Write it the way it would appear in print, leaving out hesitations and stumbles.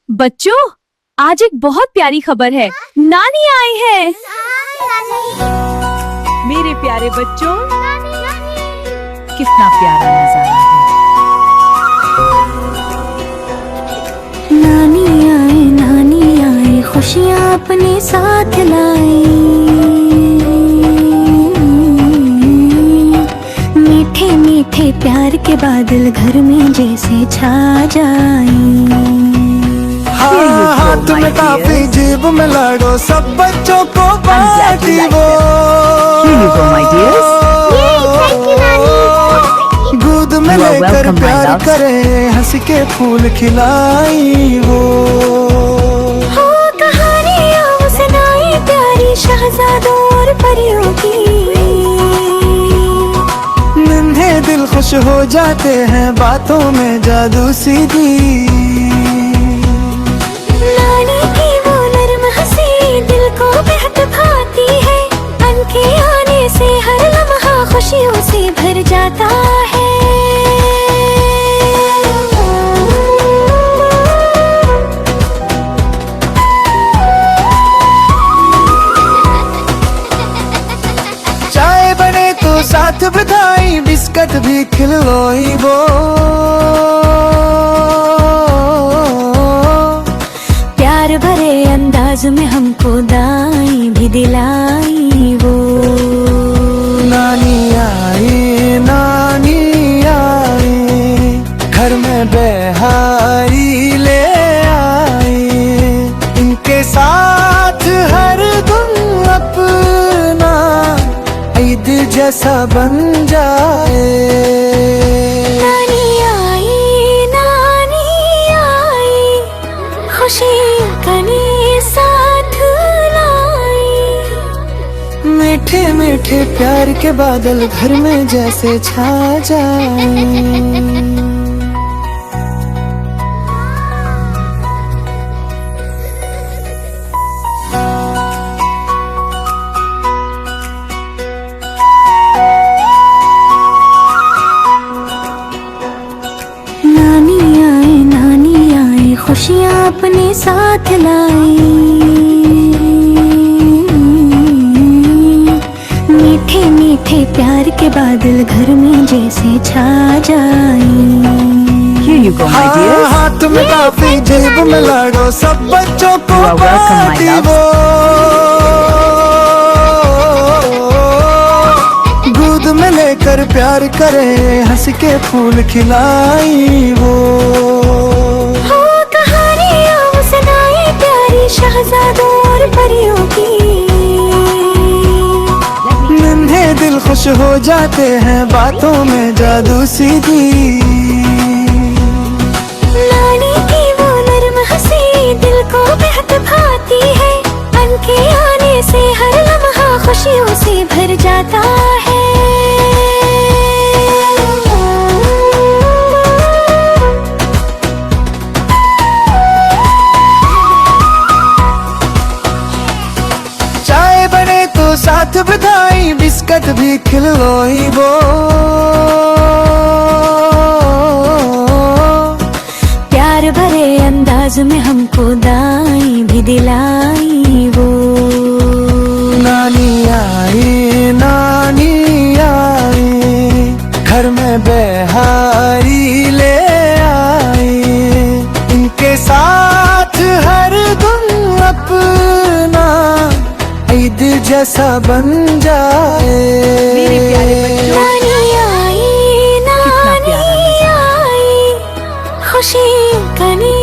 बच्चों, आज एक बहुत प्यारी खबर है। नानी आई है। मेरे प्यारे बच्चों, कितना प्यारा नजारा है। नानी आए खुशियाँ अपने साथ लाई। मीठे मीठे प्यार के बादल घर में जैसे छा जाए। हाथ में काफी जेब में लाडो सब बच्चों को बांटी वो। गोद में लेकर प्यार करे हंस के फूल खिलाई वो। कहानियाँ सुनाई प्यारी शहजादों और परियों की। नन्हे दिल खुश हो जाते हैं बातों में जादू सीधी। नानी की वो नर्म हंसी दिल को बेहद भाती है। उनके आने से हर लम्हा खुशियों से भर जाता है। चाय बने तो साथ बधाई बिस्कुट भी खिलवाई वो। प्यार भरे अंदाज में हमको दाई भी दिलाई वो। नानी आई घर में बहारी ले आई। इनके साथ हर दिन अपना ईद जैसा बन जाए। खुशी कने साथ लाई। मीठे मीठे प्यार के बादल घर में जैसे छा जाए। नानी आए खुशियाँ अपने साथ लाई। मीठे मीठे प्यार के बादल घर में जैसे छा जाए। हाथ में काफी जेब में लाडो सब बच्चों को बांटी वो। दूध में लेकर प्यार करे हंस के फूल खिलाई वो। कहानियाँ सुनाई प्यारी शहजादों और परियों की। नन्हे दिल खुश हो जाते हैं बातों में जादू सीधी। नानी की वो नर्म हंसी दिल को बेहद भाती है। उनके आने से हर लम्हा खुशियों से भर जाता है। चाय बने तो साथ बधाई बिस्कुट भी खिलवाई वो। प्यार भरे अंदाज में हमको दाई भी दिलाई वो। नानी आई घर में बहारी ले आई। इनके साथ हर दिन अपना ईद जैसा बन जाए। मेरे प्यारे बच्चों, नानी आई खुशी कने